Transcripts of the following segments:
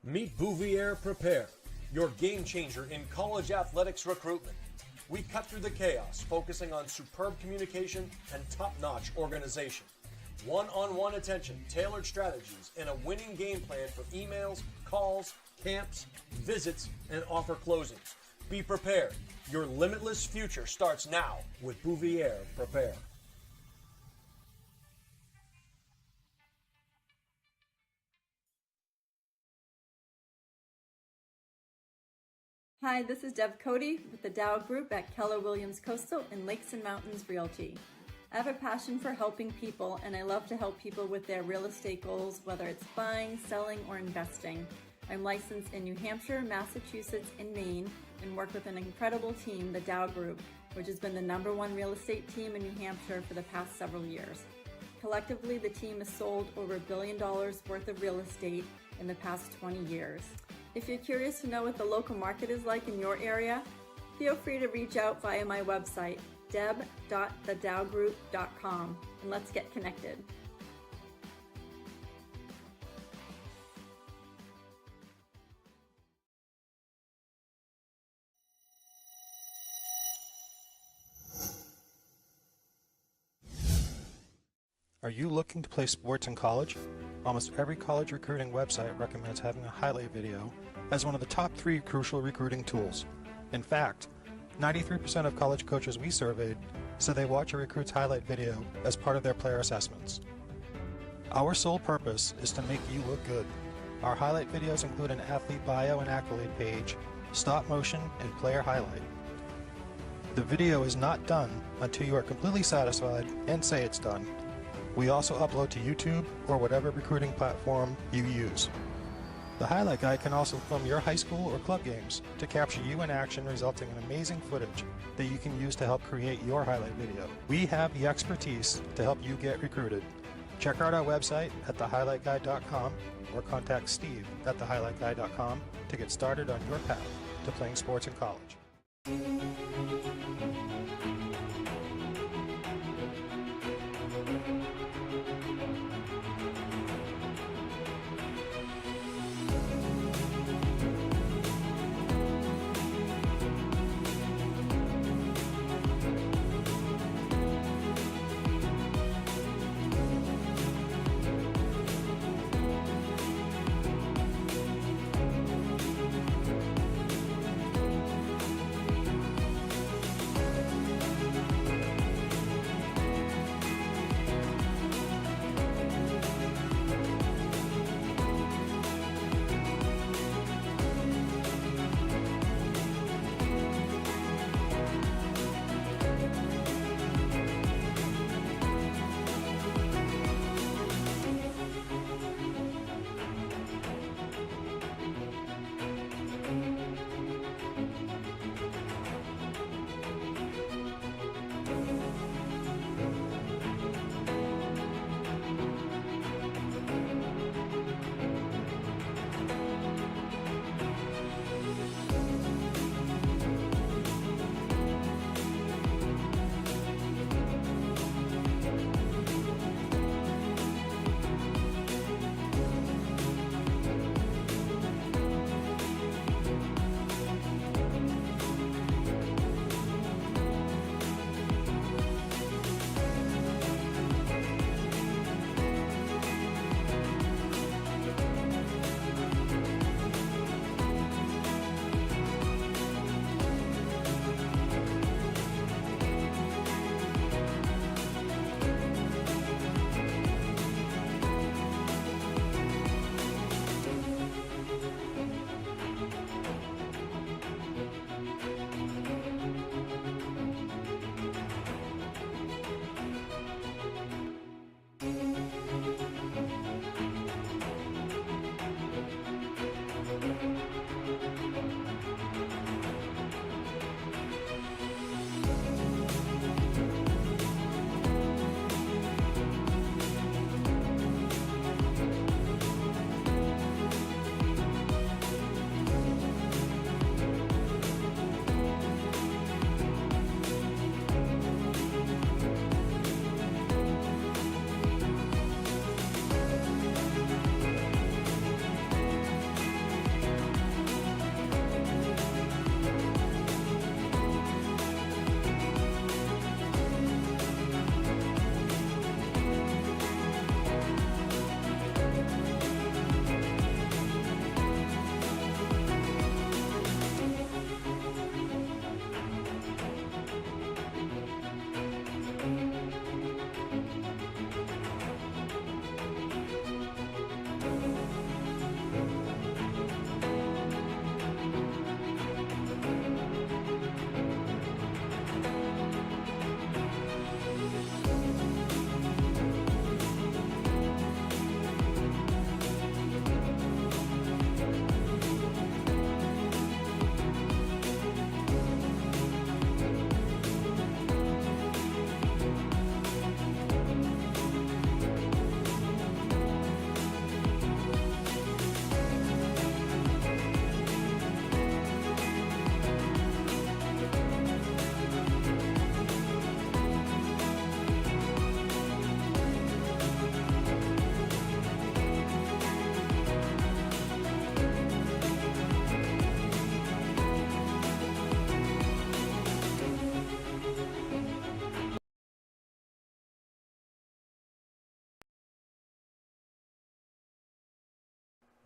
Meet Bouvier Prepare, your game changer in college athletics recruitment. We cut through the chaos, focusing on superb communication and top-notch organization. One-on-one attention, tailored strategies, and a winning game plan for emails, calls, camps, visits, and offer closings. Be prepared. Your limitless future starts now with Bouvier Prepare. Hi, this is Deb Cody with the Dow Group at Keller Williams Coastal and Lakes and Mountains Realty. I have a passion for helping people, and I love to help people with their real estate goals, whether it's buying, selling, or investing. I'm licensed in New Hampshire, Massachusetts, and Maine, and work with an incredible team, the Dow Group, which has been the #1 real estate team in New Hampshire for the past several years. Collectively, the team has sold over $1 billion worth of real estate in the past 20 years. If you're curious to know what the local market is like in your area, feel free to reach out via my website, deb.thedowgroup.com, and let's get connected. Are you looking to play sports in college? Almost every college recruiting website recommends having a highlight video as one of the top 3 crucial recruiting tools. In fact, 93% of college coaches we surveyed said they watch a recruit's highlight video as part of their player assessments. Our sole purpose is to make you look good. Our highlight videos include an athlete bio and accolade page, stop motion, and player highlight. The video is not done until you are completely satisfied and say it's done. We also upload to YouTube or whatever recruiting platform you use. The highlight guy can also film your high school or club games to capture you in action, resulting in amazing footage that you can use to help create your highlight video. We have the expertise to help you get recruited. Check out our website at thehighlightguy.com or contact Steve at thehighlightguy.com to get started on your path to playing sports in college.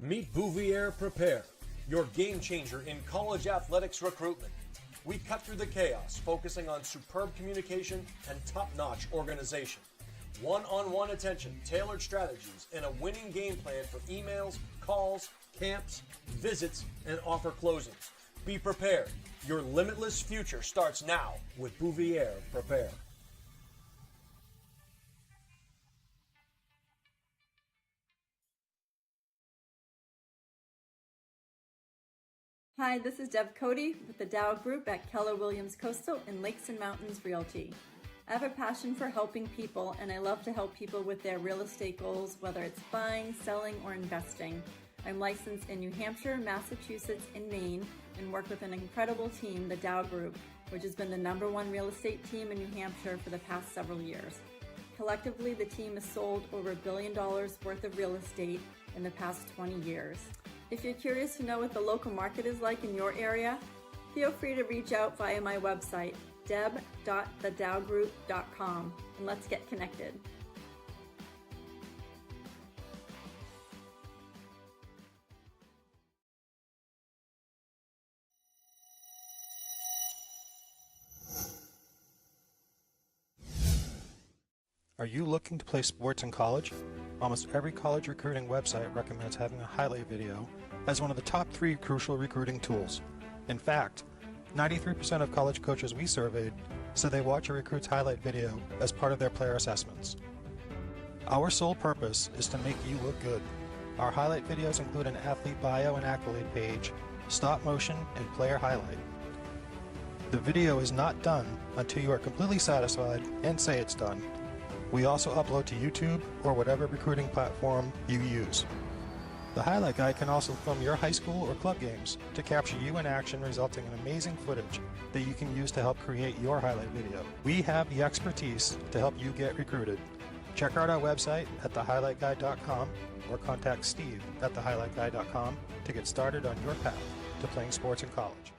Meet Bouvier Prepare, your game changer in college athletics recruitment. We cut through the chaos, focusing on superb communication and top-notch organization. One-on-one attention, tailored strategies, and a winning game plan for emails, calls, camps, visits, and offer closings. Be prepared. Your limitless future starts now with Bouvier Prepare. Hi, this is Deb Cody with the Dow Group at Keller Williams Coastal and Lakes and Mountains Realty. I have a passion for helping people, and I love to help people with their real estate goals, whether it's buying, selling, or investing. I'm licensed in New Hampshire, Massachusetts, and Maine, and work with an incredible team, the Dow Group, which has been the #1 real estate team in New Hampshire for the past several years. Collectively, the team has sold over $1 billion worth of real estate in the past 20 years. If you're curious to know what the local market is like in your area, feel free to reach out via my website, deb.thedowgroup.com, and let's get connected. Are you looking to play sports in college? Almost every college recruiting website recommends having a highlight video as one of the top 3 crucial recruiting tools. In fact, 93% of college coaches we surveyed said they watch a recruit's highlight video as part of their player assessments. Our sole purpose is to make you look good. Our highlight videos include an athlete bio and accolade page, stop motion, and player highlight. The video is not done until you are completely satisfied and say it's done. We also upload to YouTube or whatever recruiting platform you use. The highlight guy can also film your high school or club games to capture you in action, resulting in amazing footage that you can use to help create your highlight video. We have the expertise to help you get recruited. Check out our website at thehighlightguy.com or contact Steve at thehighlightguy.com to get started on your path to playing sports in college.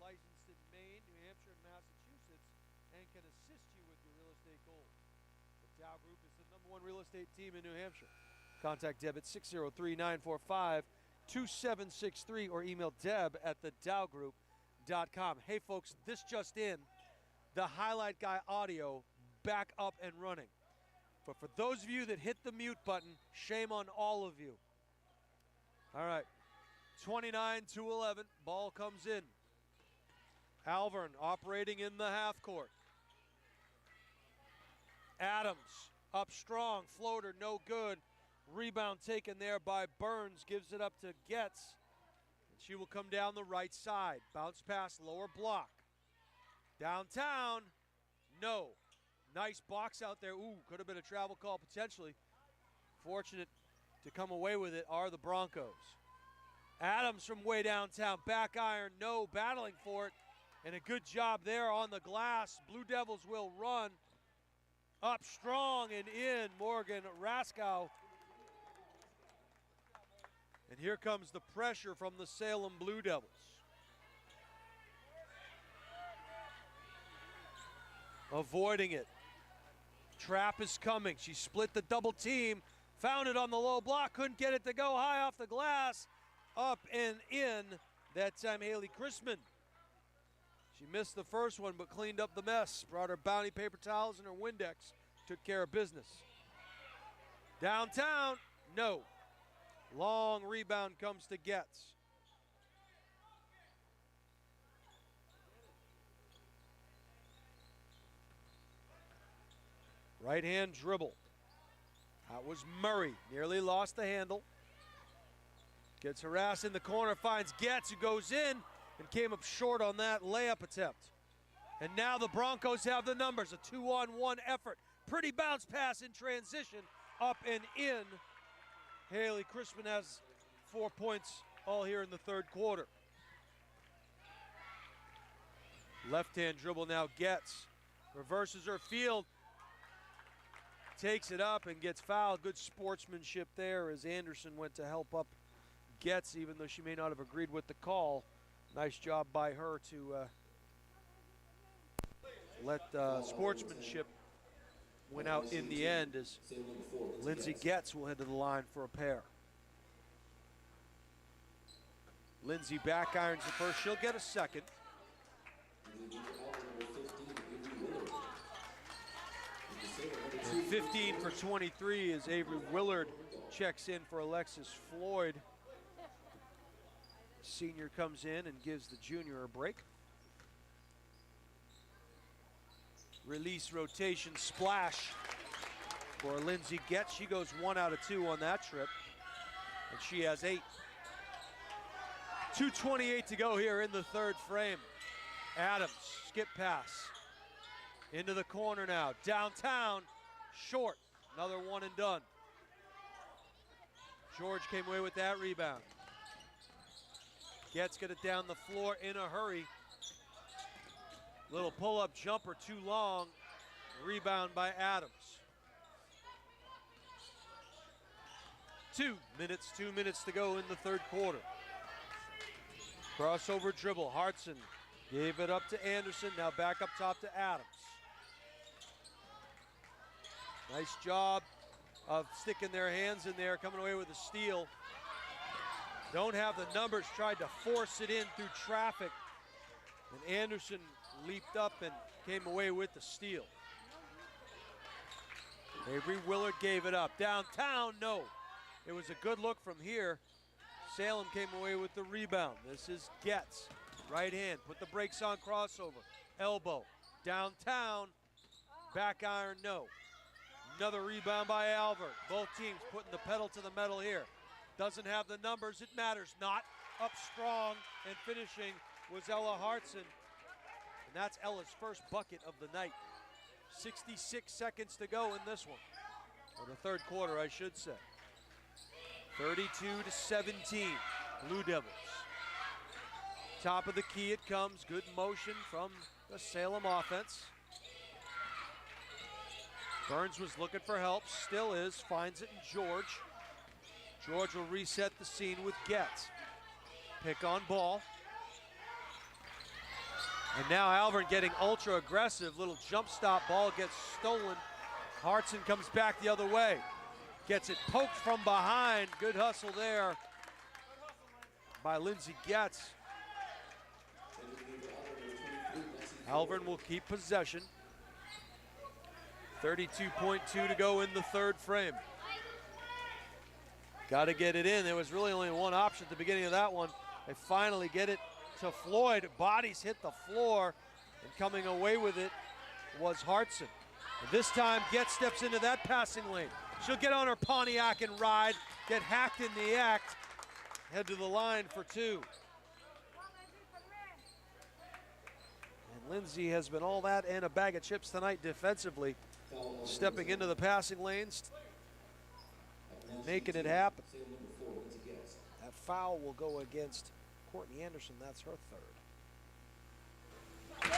licensed in Maine, New Hampshire, and Massachusetts, and can assist you with your real estate goals. The Dow Group is the #1 real estate team in New Hampshire. Contact Deb at 603-945-2763 or email Deb at thedowgroup.com. Hey folks, this just in, the Highlight Guy audio back up and running. But for those of you that hit the mute button, shame on all of you. All right, 29-11, ball comes in. Alvirne operating in the half court. Adams up strong, floater no good. Rebound taken there by Burns, gives it up to Getz. And she will come down the right side. Bounce pass, lower block. Downtown, no. Nice box out there. Ooh, could have been a travel call potentially. Fortunate to come away with it are the Broncos. Adams from way downtown, back iron, no, battling for it. And a good job there on the glass. Blue Devils will run. Up strong and in, Morgan Raskow. And here comes the pressure from the Salem Blue Devils. Avoiding it. Trap is coming. She split the double team. Found it on the low block. Couldn't get it to go high off the glass. Up and in. That time Haley Chrisman. She missed the first one but cleaned up the mess. Brought her bounty paper towels and her Windex. Took care of business. Downtown, no. Long rebound comes to Getz. Right hand dribble. That was Murray. Nearly lost the handle. Gets harassed in the corner, finds Getz, who goes in and came up short on that layup attempt. And now the Broncos have the numbers. A 2-on-1 effort. Pretty bounce pass in transition. Up and in. Haley Chrisman has 4 points all here in the third quarter. Left-hand dribble now Getz. Reverses her field. Takes it up and gets fouled. Good sportsmanship there as Anderson went to help up Getz, even though she may not have agreed with the call. Nice job by her to let sportsmanship win out in the end as Lindsay Getz will head to the line for a pair. Lindsay back irons the first. She'll get a second. 15 for 23 as Avery Willard checks in for Alexis Floyd. Senior comes in and gives the junior a break. Release, rotation, splash for Lindsay Getz. She goes 1 out of 2 on that trip, and she has 8. 2:28 to go here in the third frame. Adams, skip pass. Into the corner now. Downtown, short. Another one and done. George came away with that rebound. Getz got it down the floor in a hurry. Little pull-up jumper too long. Rebound by Adams. 2 minutes to go in the third quarter. Crossover dribble. Hartson gave it up to Anderson. Now back up top to Adams. Nice job of sticking their hands in there, coming away with a steal. Don't have the numbers, tried to force it in through traffic. And Anderson leaped up and came away with the steal. Avery Willard gave it up. Downtown, no. It was a good look from here. Salem came away with the rebound. This is Getz. Right hand, put the brakes on, crossover. Elbow, downtown, back iron, no. Another rebound by Alvirne. Both teams putting the pedal to the metal here. Doesn't have the numbers, it matters not. Up strong and finishing was Ella Hartson. And that's Ella's first bucket of the night. 66 seconds to go in this one. Or the third quarter, I should say. 32-17, Blue Devils. Top of the key it comes, good motion from the Salem offense. Burns was looking for help, still is, finds it in George. George will reset the scene with Getz. Pick on ball. And now Alvirne getting ultra aggressive. Little jump stop, ball gets stolen. Hartson comes back the other way. Gets it poked from behind. Good hustle there by Lindsay Getz. Alvirne will keep possession. 32.2 to go in the third frame. Got to get it in. There was really only one option at the beginning of that one. They finally get it to Floyd. Bodies hit the floor, and coming away with it was Hartson. And this time, Getz steps into that passing lane. She'll get on her Pontiac and ride, get hacked in the act, head to the line for two. And Lindsay has been all that and a bag of chips tonight defensively, stepping into the passing lanes, making it happen. That foul will go against Courtney Anderson. That's her third.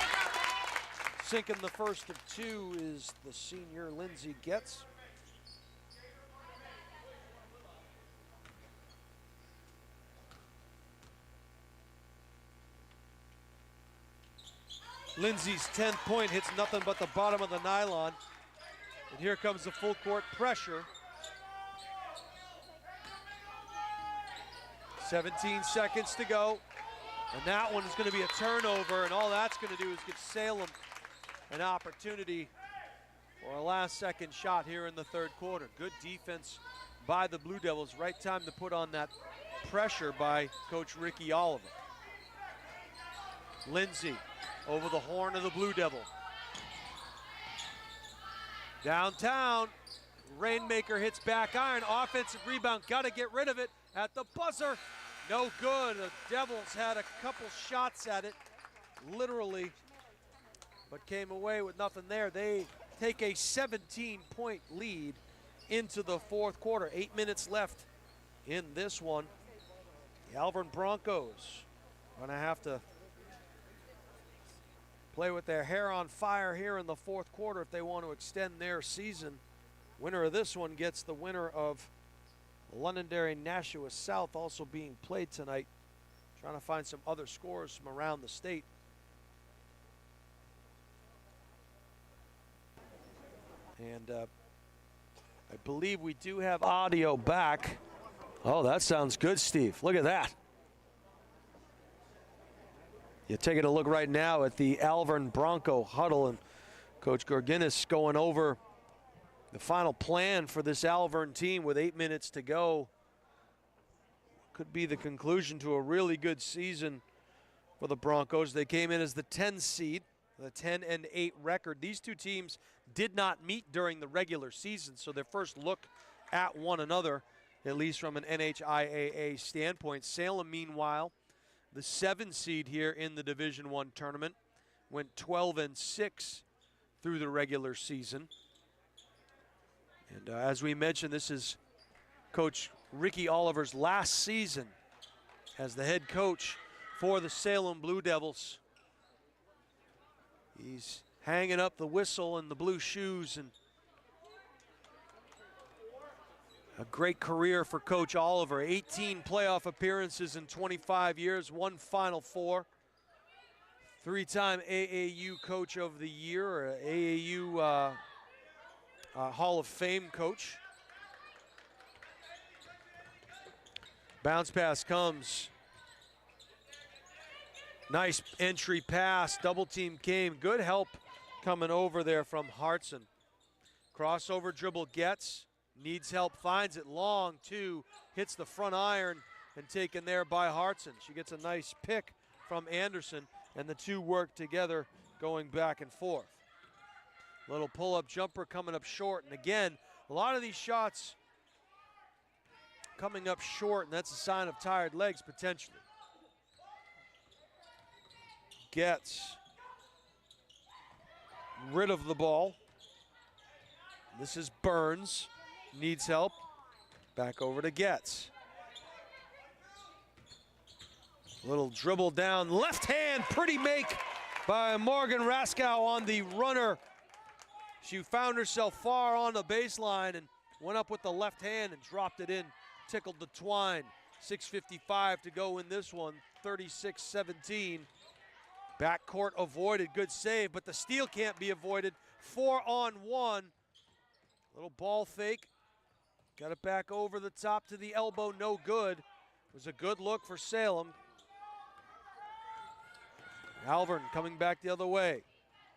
Sinking the first of two is the senior Lindsay Getz. Lindsay's 10th point hits nothing but the bottom of the nylon. And here comes the full court pressure. 17 seconds to go. And that one is going to be a turnover, and all that's going to do is give Salem an opportunity for a last-second shot here in the third quarter. Good defense by the Blue Devils. Right time to put on that pressure by Coach Ricky Oliver. Lindsay over the horn of the Blue Devil. Downtown, Rainmaker hits back iron. Offensive rebound, got to get rid of it at the buzzer. No good. The Devils had a couple shots at it, literally, but came away with nothing there. They take a 17-point lead into the fourth quarter. 8 minutes left in this one. The Alvirne Broncos going to have to play with their hair on fire here in the fourth quarter if they want to extend their season. Winner of this one gets the winner of Londonderry Nashua South, also being played tonight. Trying to find some other scores from around the state. And I believe we do have audio back. Oh, that sounds good, Steve. Look at that. You're taking a look right now at the Alvirne Bronco huddle, and Coach Gorginis going over the final plan for this Alvirne team with 8 minutes to go. Could be the conclusion to a really good season for the Broncos. They came in as the 10 seed, the 10-8 record. These two teams did not meet during the regular season, so their first look at one another, at least from an NHIAA standpoint. Salem, meanwhile, the 7 seed here in the Division I tournament, went 12-6 through the regular season. And as we mentioned, this is Coach Ricky Oliver's last season as the head coach for the Salem Blue Devils. He's hanging up the whistle and the blue shoes, and a great career for Coach Oliver. 18 playoff appearances in 25 years, 1 Final Four. 3-time AAU Coach of the Year, or AAU Hall of Fame coach. Bounce pass comes. Nice entry pass, double team came. Good help coming over there from Hartson. Crossover dribble gets, needs help, finds it long, 2, hits the front iron and taken there by Hartson. She gets a nice pick from Anderson, and the two work together going back and forth. Little pull-up jumper coming up short, and again, a lot of these shots coming up short, and that's a sign of tired legs potentially. Gets rid of the ball. This is Burns, needs help. Back over to Getz. Little dribble down, left hand, pretty make by Morgan Raskow on the runner. She found herself far on the baseline and went up with the left hand and dropped it in, tickled the twine. 6:55 to go in this one, 36-17. Backcourt avoided, good save, but the steal can't be avoided. 4-on-1. Little ball fake. Got it back over the top to the elbow, no good. It was a good look for Salem. Alvirne coming back the other way.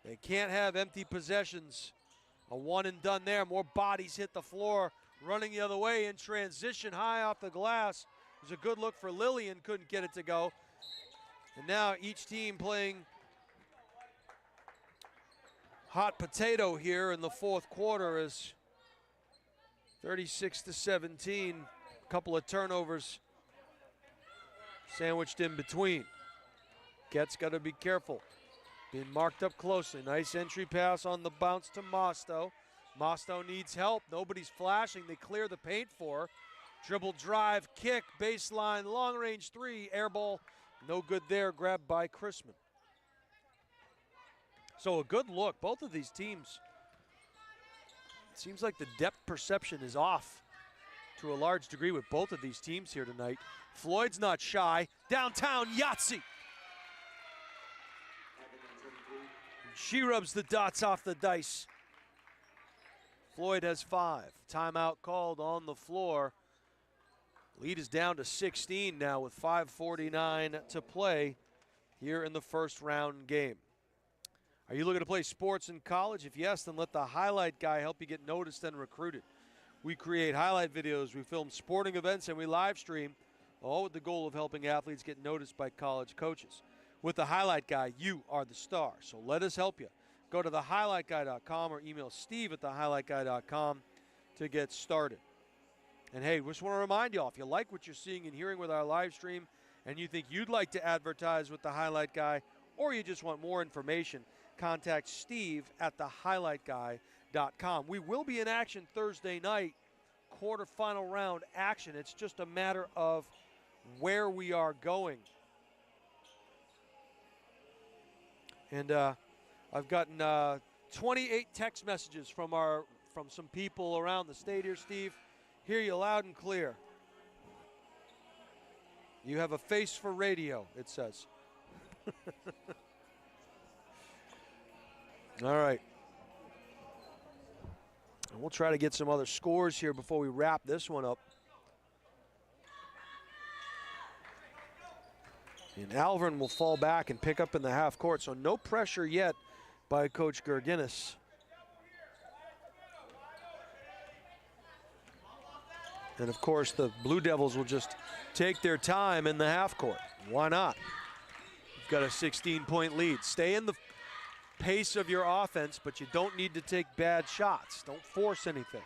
They can't have empty possessions. A one and done there. More bodies hit the floor. Running the other way in transition, high off the glass. It was a good look for Lillian, couldn't get it to go. And now each team playing hot potato here in the fourth quarter as 36-17. A couple of turnovers sandwiched in between. Getz got to be careful. Being marked up closely. Nice entry pass on the bounce to Mosto. Mosto needs help. Nobody's flashing. They clear the paint for her. Dribble drive, kick, baseline, long range three, air ball. No good there, grabbed by Chrisman. So a good look. Both of these teams, it seems like the depth perception is off to a large degree with both of these teams here tonight. Floyd's not shy. Downtown Yahtzee. She rubs the dots off the dice. Floyd has 5. Timeout called on the floor. Lead is down to 16 now with 5:49 to play here in the first round game. Are you looking to play sports in college? If yes, then let the highlight guy help you get noticed and recruited. We create highlight videos, we film sporting events, and we live stream, all with the goal of helping athletes get noticed by college coaches. With the highlight guy, you are the star, so let us help you. Go to thehighlightguy.com or email steve@thehighlightguy.com to get started. And hey, just want to remind you all, if you like what you're seeing and hearing with our live stream and you think you'd like to advertise with the Highlight Guy, or you just want more information, contact steve@thehighlightguy.com. We will be in action Thursday night, quarterfinal round action. It's just a matter of where we are going. And I've gotten 28 text messages from some people around the state here, Steve. Hear you loud and clear. You have a face for radio, it says. All right. And we'll try to get some other scores here before we wrap this one up. And Alvirne will fall back and pick up in the half court, so no pressure yet by Coach Gerginis. And of course, the Blue Devils will just take their time in the half court. Why not? You've got a 16-point lead. Stay in the pace of your offense, but you don't need to take bad shots. Don't force anything.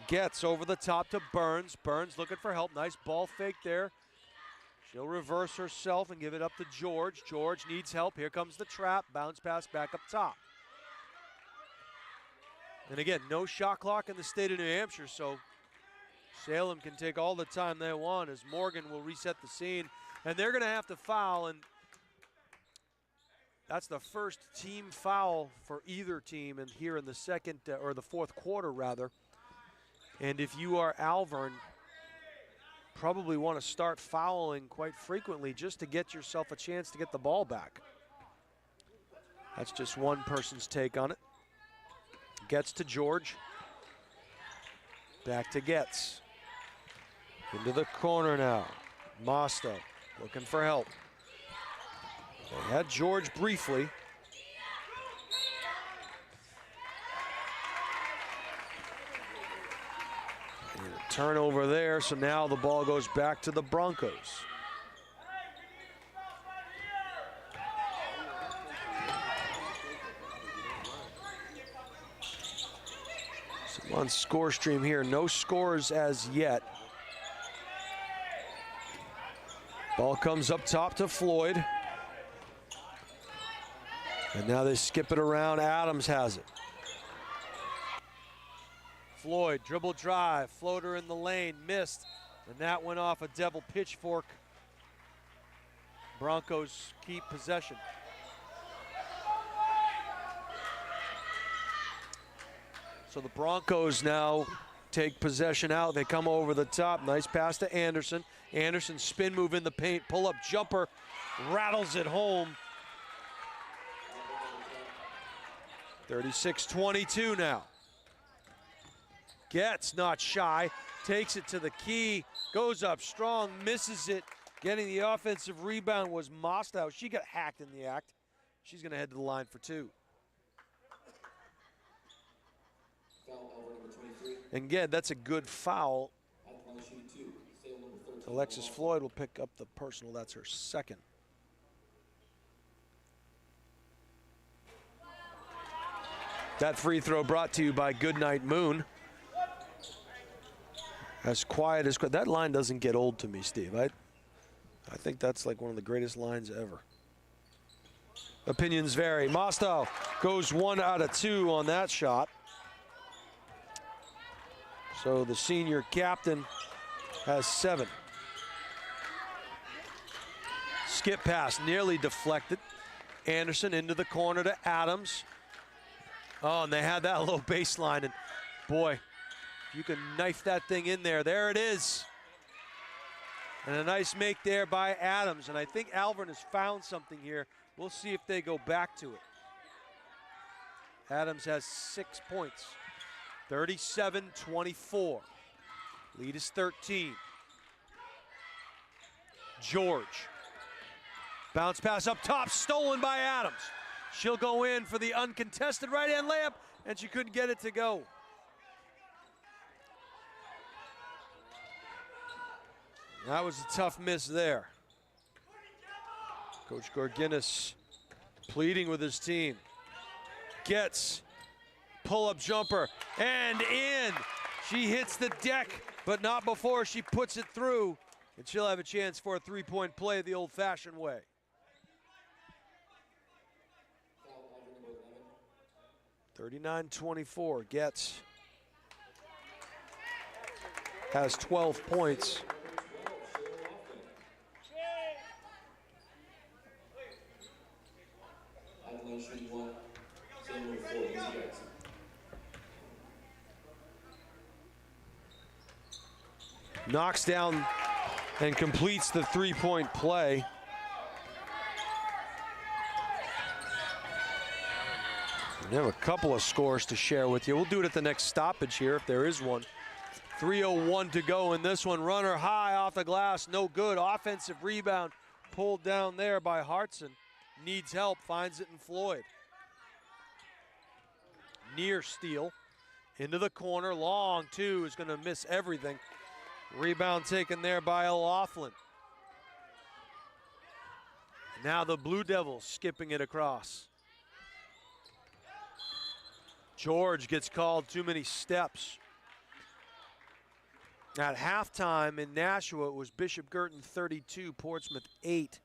Gets over the top to Burns. Burns looking for help. Nice ball fake there. She'll reverse herself and give it up to George. George needs help. Here comes the trap. Bounce pass back up top. And again, no shot clock in the state of New Hampshire, so Salem can take all the time they want as Morgan will reset the scene. And they're going to have to foul, and that's the first team foul for either team and here in the second, or the fourth quarter rather. And if you are Alvirne, probably want to start fouling quite frequently just to get yourself a chance to get the ball back. That's just one person's take on it. Gets to George. Back to Getz. Into the corner now. Mosto looking for help. They had George briefly. And a turnover there, so now the ball goes back to the Broncos. So on score stream here, no scores as yet. Ball comes up top to Floyd. And now they skip it around. Adams has it. Floyd, dribble drive, floater in the lane, missed. And that went off a Devil pitchfork. Broncos keep possession. So the Broncos now take possession out. They come over the top. Nice pass to Anderson. Anderson spin move in the paint. Pull up jumper. rattles it home. 36-22 now. Gets not shy, takes it to the key, goes up strong, misses it. Getting the offensive rebound was Mostow. She got hacked in the act. She's going to head to the line for 2. And again, that's a good foul. Alexis Floyd will pick up the personal. That's her second. That free throw brought to you by Goodnight Moon. As quiet as that line doesn't get old to me, Steve. I think that's like one of the greatest lines ever. Opinions vary. Mostow goes 1 out of 2 on that shot. So the senior captain has 7. Skip pass nearly deflected. Anderson into the corner to Adams. Oh, and they had that little baseline, and boy, you can knife that thing in there. There it is. And a nice make there by Adams. And I think Alvirne has found something here. We'll see if they go back to it. Adams has 6 points. 37-24. Lead is 13. George. Bounce pass up top, stolen by Adams. She'll go in for the uncontested right-hand layup, and she couldn't get it to go. That was a tough miss there. Coach Gorginis pleading with his team. Gets pull-up jumper and in. She hits the deck, but not before she puts it through. And she'll have a chance for a three-point play the old-fashioned way. (39-24). Gets has 12 points. Knocks down and completes the three-point play. We have a couple of scores to share with you. We'll do it at the next stoppage here if there is one. 3:01 to go in this one. Runner high off the glass, no good. Offensive rebound pulled down there by Hartson. Needs help, finds it in Floyd. Near steal, into the corner, long two, is gonna miss everything. Rebound taken there by O'Loughlin. Now the Blue Devils skipping it across. George gets called too many steps. At halftime in Nashua, it was Bishop Girton 32, Portsmouth 8.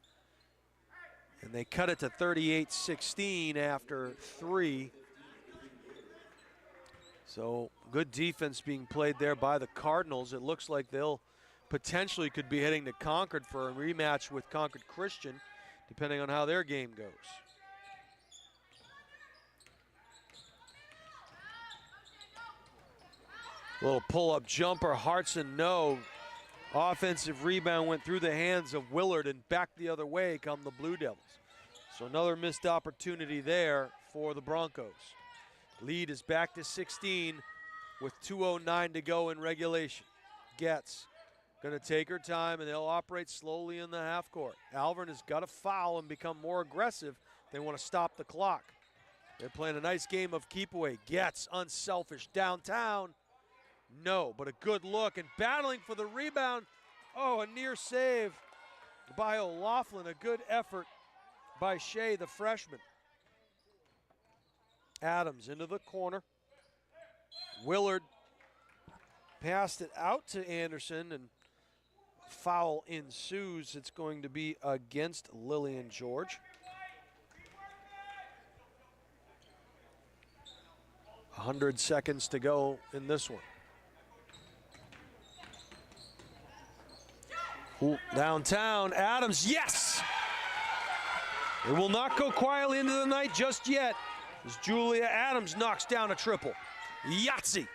And they cut it to 38-16 after 3. So good defense being played there by the Cardinals. It looks like they'll potentially could be heading to Concord for a rematch with Concord Christian, depending on how their game goes. Little pull-up jumper, Hartson, no. Offensive rebound went through the hands of Willard and back the other way come the Blue Devils. So another missed opportunity there for the Broncos. Lead is back to 16 with 2:09 to go in regulation. Getz gonna take her time and they'll operate slowly in the half court. Alvirne has got to foul and become more aggressive. They want to stop the clock. They're playing a nice game of keep away. Getz unselfish downtown. No, but a good look and battling for the rebound. Oh, a near save by O'Loughlin. A good effort by Shea, the freshman. Adams into the corner. Willard passed it out to Anderson and foul ensues. It's going to be against Lillian George. 100 seconds to go in this one. Downtown, Adams, yes! It will not go quietly into the night just yet as Julia Adams knocks down a triple. Yahtzee!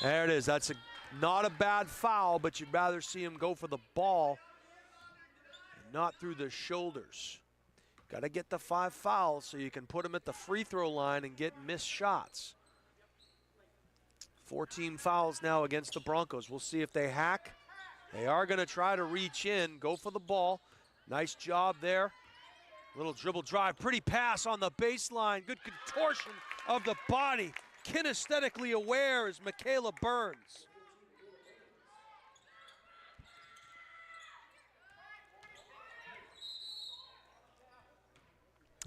There it is. That's not a bad foul, but you'd rather see him go for the ball. not through the shoulders. Got to get the 5 fouls so you can put them at the free throw line and get missed shots. 14 fouls now against the Broncos. We'll see if they hack. They are going to try to reach in, go for the ball. Nice job there. Little dribble drive, pretty pass on the baseline. Good contortion of the body. Kinesthetically aware is Michaela Burns.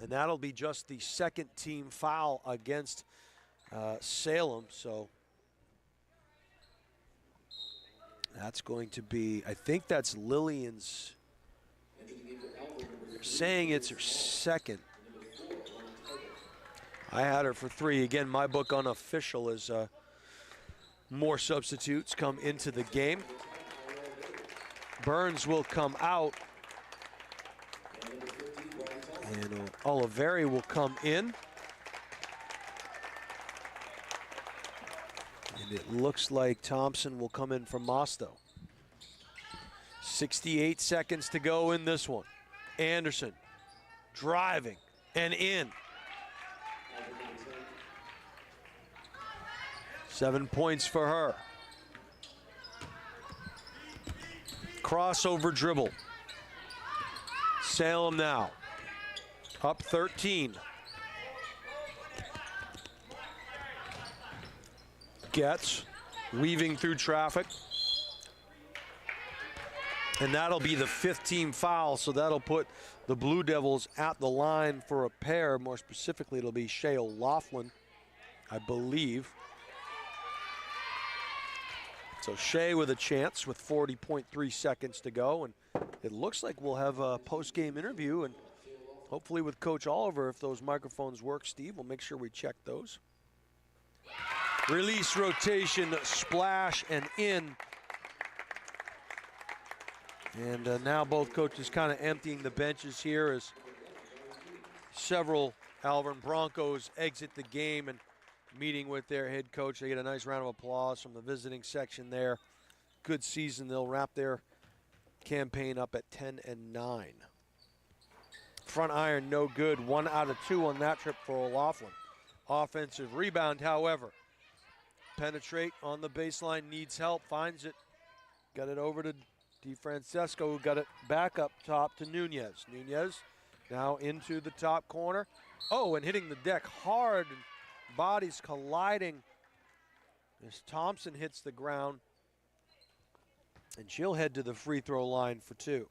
And that'll be just the second team foul against Salem. So that's going to be, I think that's Lillian's, they're saying it's her second. I had her for 3. Again, my book unofficial as more substitutes come into the game. Burns will come out. And Alvirne will come in. And it looks like Thompson will come in from Mosto. 68 seconds to go in this one. Anderson driving and in. 7 points for her. Crossover dribble. Salem now. Up 13. Gets, weaving through traffic. And that'll be the 5th team foul, so that'll put the Blue Devils at the line for a pair. More specifically, it'll be Shea O'Loughlin, I believe. So Shea with a chance with 40.3 seconds to go. And it looks like we'll have a post-game interview, and hopefully with Coach Oliver, if those microphones work, Steve, we'll make sure we check those. Release, rotation, splash, and in. And now both coaches kind of emptying the benches here as several Alvirne Broncos exit the game and meeting with their head coach. They get a nice round of applause from the visiting section there. Good season. They'll wrap their campaign up at 10-9. Front iron, no good. 1 out of 2 on that trip for O'Loughlin. Offensive rebound, however. Penetrate on the baseline, needs help, finds it. Got it over to DeFrancesco, who got it back up top to Nunez. Nunez now into the top corner. Oh, and hitting the deck hard. Bodies colliding as Thompson hits the ground. And she'll head to the free throw line for 2.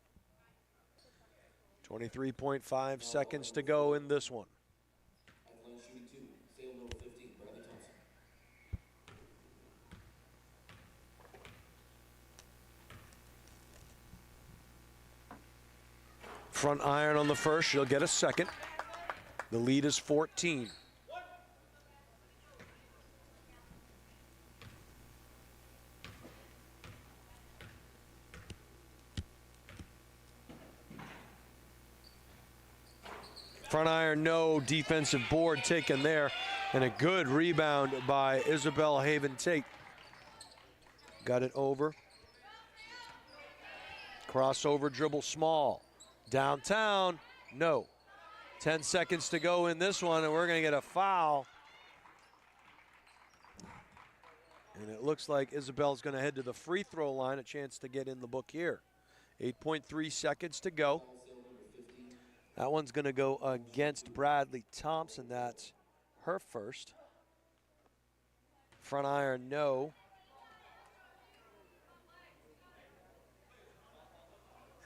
23.5 seconds to go in this one. Front iron on the first, she'll get a second. The lead is 14. Front iron, no. Defensive board taken there. And a good rebound by Isabel Haven-Tate. Got it over. Crossover dribble, Small. Downtown, no. 10 seconds to go in this one, and we're going to get a foul. And it looks like Isabel's going to head to the free throw line, a chance to get in the book here. 8.3 seconds to go. That one's going to go against Bradley Thompson. That's her first. Front iron, no.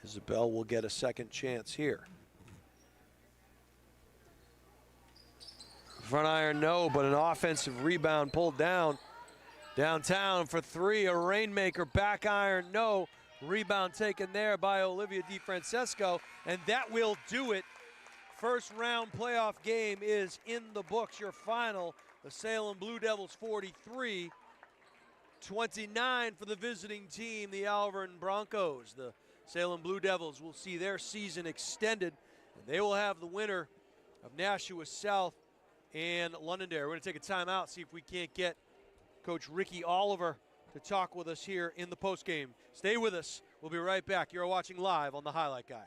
Isabel will get a second chance here. Front iron, no, but an offensive rebound pulled down. Downtown for 3, a rainmaker. Back iron, no. Rebound taken there by Olivia DeFrancesco, and that will do it. First round playoff game is in the books. Your final, the Salem Blue Devils 43, 29 for the visiting team, the Alvirne Broncos. The Salem Blue Devils will see their season extended, and they will have the winner of Nashua South and Londonderry. We're going to take a timeout, see if we can't get Coach Ricky Oliver to talk with us here in the postgame. Stay with us. We'll be right back. You're watching live on the Highlight Guy.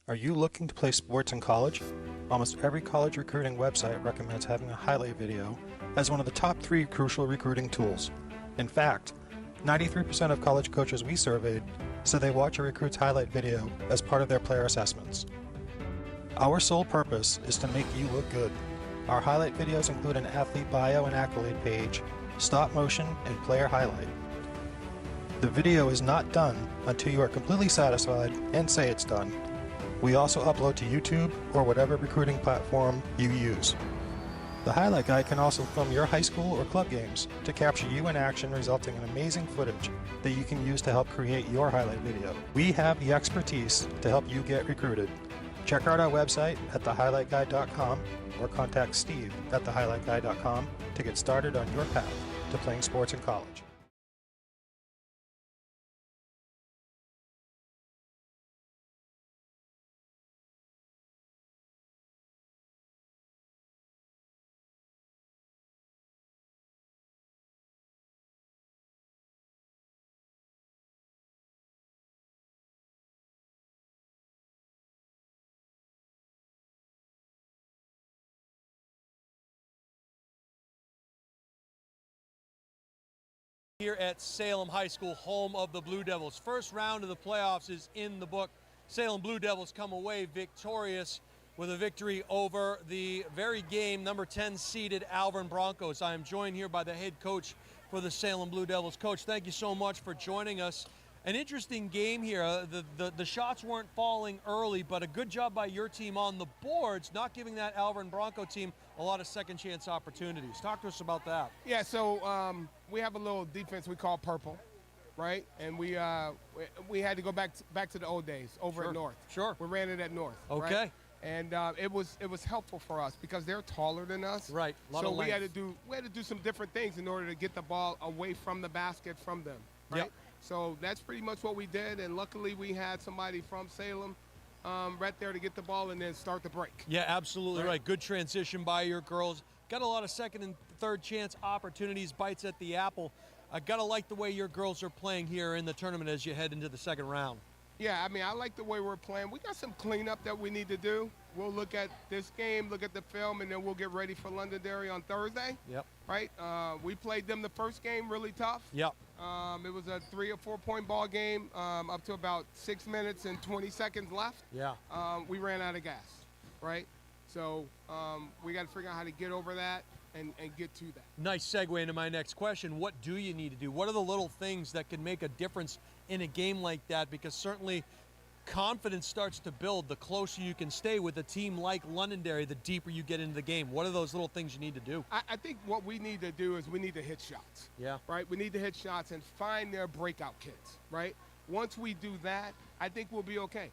Are you looking to play sports in college? Almost every college recruiting website recommends having a highlight video as one of the top 3 crucial recruiting tools. In fact, 93% of college coaches we surveyed said they watch a recruit's highlight video as part of their player assessments. Our sole purpose is to make you look good. Our highlight videos include an athlete bio and accolade page, stop motion, and player highlight. The video is not done until you are completely satisfied and say it's done. We also upload to YouTube or whatever recruiting platform you use. The highlight guide can also film your high school or club games to capture you in action, resulting in amazing footage that you can use to help create your highlight video. We have the expertise to help you get recruited. Check out our website at thehighlightguide.com or contact Steve at thehighlightguide.com to get started on your path to playing sports in college. Here at Salem High School, home of the Blue Devils. First round of the playoffs is in the book. Salem Blue Devils come away victorious with a victory over the very game number 10 seeded Alvirne Broncos. I am joined here by the head coach for the Salem Blue Devils. Coach, thank you so much for joining us. An interesting game here. The shots weren't falling early, but a good job by your team on the boards, not giving that Alvirne Bronco team a lot of second chance opportunities. Talk to us about that. Yeah, so we have a little defense we call purple, right? And we had to go back to the old days over Sure. at North. Sure. We ran it at North. Okay. Right? And it was helpful for us because they're taller than us. Right. A lot so of we had length. to do some different things in order to get the ball away from the basket from them. Right. Yep. So that's pretty much what we did, and luckily we had somebody from Salem right there to get the ball and then start the break. Yeah, absolutely right. Good transition by your girls. Got a lot of second and third chance opportunities, bites at the apple. I gotta like the way your girls are playing here in the tournament as you head into the second round. Yeah, I mean, I like the way we're playing. We got some cleanup that we need to do. We'll look at this game, look at the film, and then we'll get ready for Londonderry on Thursday. Yep. Right? We played them the first game really tough. Yep. It was a 3 or 4 point ball game up to about 6 minutes and 20 seconds left. Yeah. We ran out of gas, right? So we got to figure out how to get over that and get to that. Nice segue into my next question. What do you need to do? What are the little things that can make a difference in a game like that? Because certainly confidence starts to build the closer you can stay with a team like Londonderry, the deeper you get into the game. What are those little things you need to do? I think what we need to do is we need to hit shots. Yeah. Right? We need to hit shots and find their breakout kids, right? Once we do that, I think we'll be okay.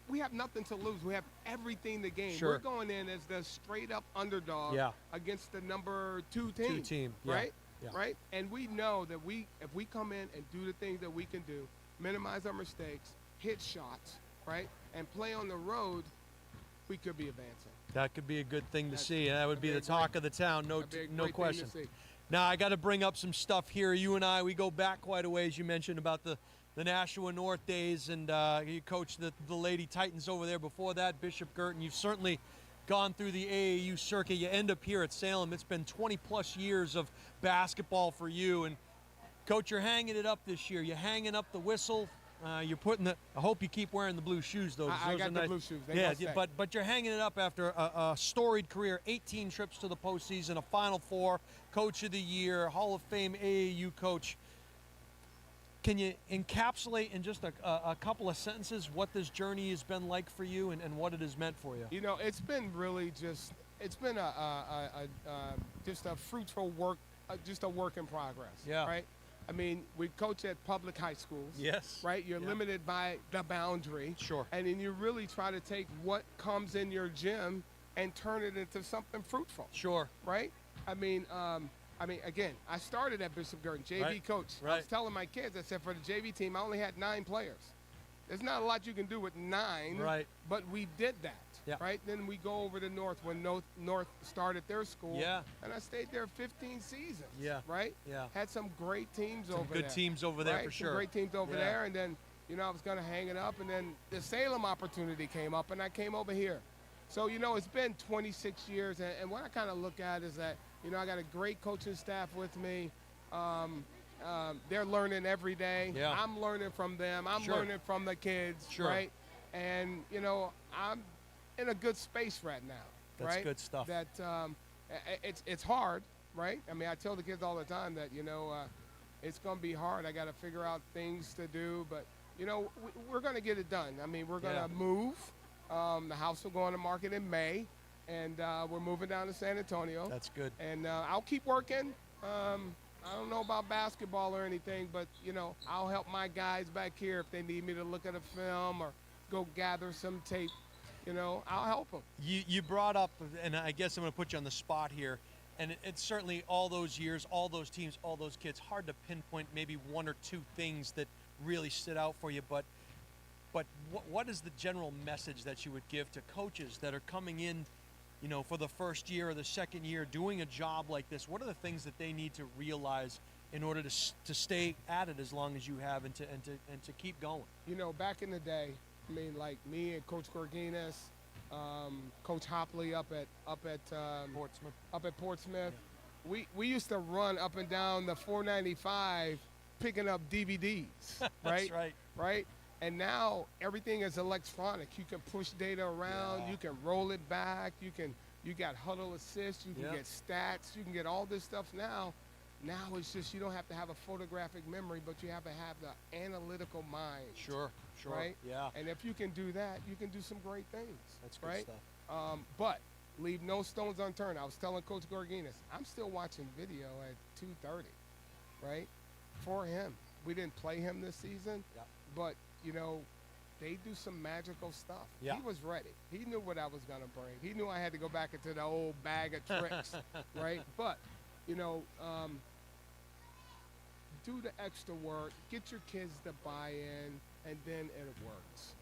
We have nothing to lose. We have everything to gain. Sure. We're going in as the straight-up underdog against the number 2 team. Yeah. Right? Yeah. Right? And we know that if we come in and do the things that we can do, minimize our mistakes, hit shots, right, and play on the road, we could be advancing. That could be a good thing to see, and that would be the talk of the town, no question. Thing to see. Now, I got to bring up some stuff here. You and I, we go back quite a ways. You mentioned about the Nashua North days, and you coached the Lady Titans over there before that, Bishop Girton. You've certainly gone through the AAU circuit. You end up here at Salem. It's been 20-plus years of basketball for you. And, Coach, you're hanging it up this year. You're hanging up the whistle. You're putting I hope you keep wearing the blue shoes, though. I got the blue shoes. Yeah, but you're hanging it up after a storied career, 18 trips to the postseason, a Final Four, Coach of the Year, Hall of Fame AAU coach. Can you encapsulate in just a couple of sentences what this journey has been like for you and what it has meant for you? You know, it's been really it's been just a fruitful work, just a work in progress. Yeah. Right? I mean, we coach at public high schools. Yes. Right? You're limited by the boundary. Sure. And then you really try to take what comes in your gym and turn it into something fruitful. Sure. Right? I mean, again, I started at Bishop Girton, JV coach. Right. I was telling my kids, I said, for the JV team, I only had 9 players. There's not a lot you can do with 9. Right. But we did that. Yeah. Right? Then we go over to North when North started their school. Yeah. And I stayed there 15 seasons. Yeah. Right? Yeah. Had some great teams over there. Good teams over there right? for Some sure. great teams over there. And then I was going to hang it up, and then the Salem opportunity came up, and I came over here. So, it's been 26 years, and what I kind of look at is that, I got a great coaching staff with me. They're learning every day. Yeah. I'm learning from them. I'm Sure. learning from the kids, Sure. right? And, I'm in a good space right now, That's right? good stuff. That it's hard, right? I mean, I tell the kids all the time that, it's going to be hard. I got to figure out things to do, but, we're going to get it done. I mean, we're going to move. The house will go on the market in May, and we're moving down to San Antonio. That's good. And I'll keep working. I don't know about basketball or anything, but, I'll help my guys back here if they need me to look at a film or go gather some tape. I'll help them. You brought up, and I guess I'm going to put you on the spot here, and it's certainly all those years, all those teams, all those kids, hard to pinpoint maybe one or two things that really stood out for you, but what is the general message that you would give to coaches that are coming in, for the first year or the second year doing a job like this? What are the things that they need to realize in order to stay at it as long as you have and to keep going? Back in the day, I mean, like me and Coach Gorginas, Coach Hopley up at Portsmouth. Yeah. We used to run up and down the 495 picking up DVDs, right? That's right. Right? And now everything is electronic. You can push data around, you can roll it back, you got huddle assist, you can get stats, you can get all this stuff now. Now it's just you don't have to have a photographic memory, but you have to have the analytical mind. Sure. Right? Yeah. And if you can do that, you can do some great things. That's good right? stuff. But leave no stones unturned. I was telling Coach Gorginas, I'm still watching video at 2:30, right? For him. We didn't play him this season, but, they do some magical stuff. Yeah. He was ready. He knew what I was going to bring. He knew I had to go back into the old bag of tricks, right? But, do the extra work, get your kids to buy in, and then it works.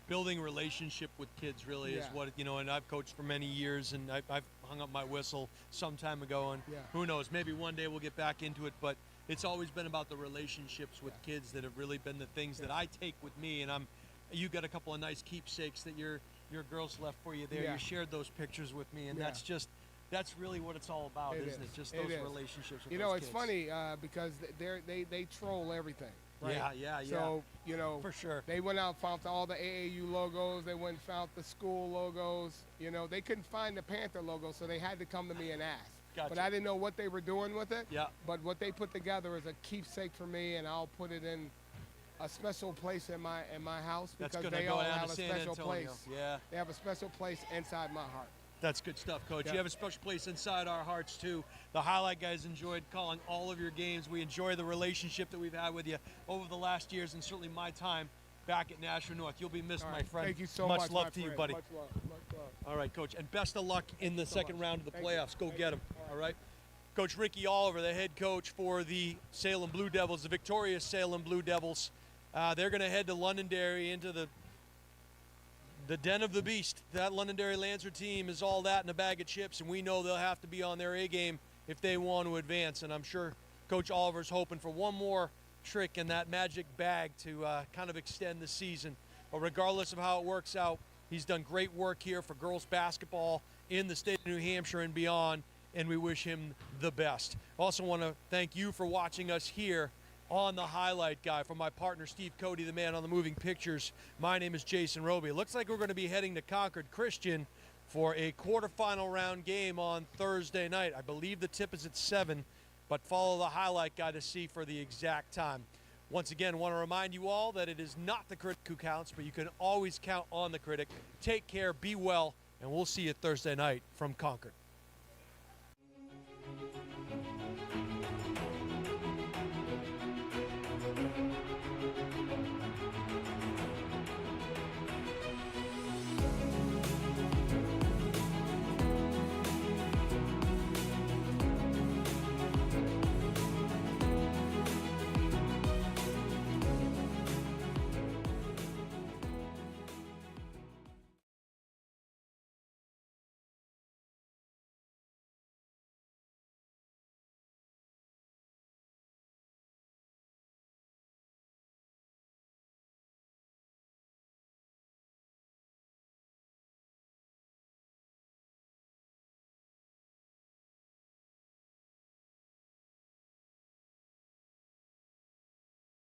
Building relationship with kids really is what, and I've coached for many years, and I've hung up my whistle some time ago, and who knows, maybe one day we'll get back into it, but it's always been about the relationships with kids that have really been the things that I take with me, and you got a couple of nice keepsakes that your girls left for you there. You shared those pictures with me, and that's really what it's all about, isn't it? Just those relationships with those it's kids. funny because they troll everything. Right? Yeah. So, for sure. They went out and found all the AAU logos. They went and found the school logos. They couldn't find the Panther logo, so they had to come to me and ask. Gotcha. But I didn't know what they were doing with it. Yeah. But what they put together is a keepsake for me, and I'll put it in a special place in my house because they all have a special place. Yeah. They have a special place inside my heart. That's good stuff, Coach. Yeah. You have a special place inside our hearts, too. The Highlight guys enjoyed calling all of your games. We enjoy the relationship that we've had with you over the last years, and certainly my time back at Nashua North. You'll be missed, my friend. Thank you so much. Much love to you, buddy. Much love. All right, Coach, and best of luck in the second round of the playoffs. Go get them, all right? Coach Ricky Oliver, the head coach for the Salem Blue Devils, the victorious Salem Blue Devils. They're going to head to Londonderry into the den of the beast. That Londonderry Lancer team is all that in a bag of chips, and we know they'll have to be on their A game if they want to advance. And I'm sure Coach Oliver's hoping for one more trick in that magic bag to kind of extend the season. But regardless of how it works out, he's done great work here for girls basketball in the state of New Hampshire and beyond, and we wish him the best. Also want to thank you for watching us here on the Highlight Guy. From my partner Steve Cody, the man on the moving pictures, my name is Jason Roby. It looks like we're going to be heading to Concord Christian for a quarterfinal round game on Thursday night. I believe the tip is at 7, but follow the Highlight Guy to see for the exact time. Once again, want to remind you all that it is not the critic who counts, but you can always count on the critic. Take care, be well, and we'll see you Thursday night from Concord.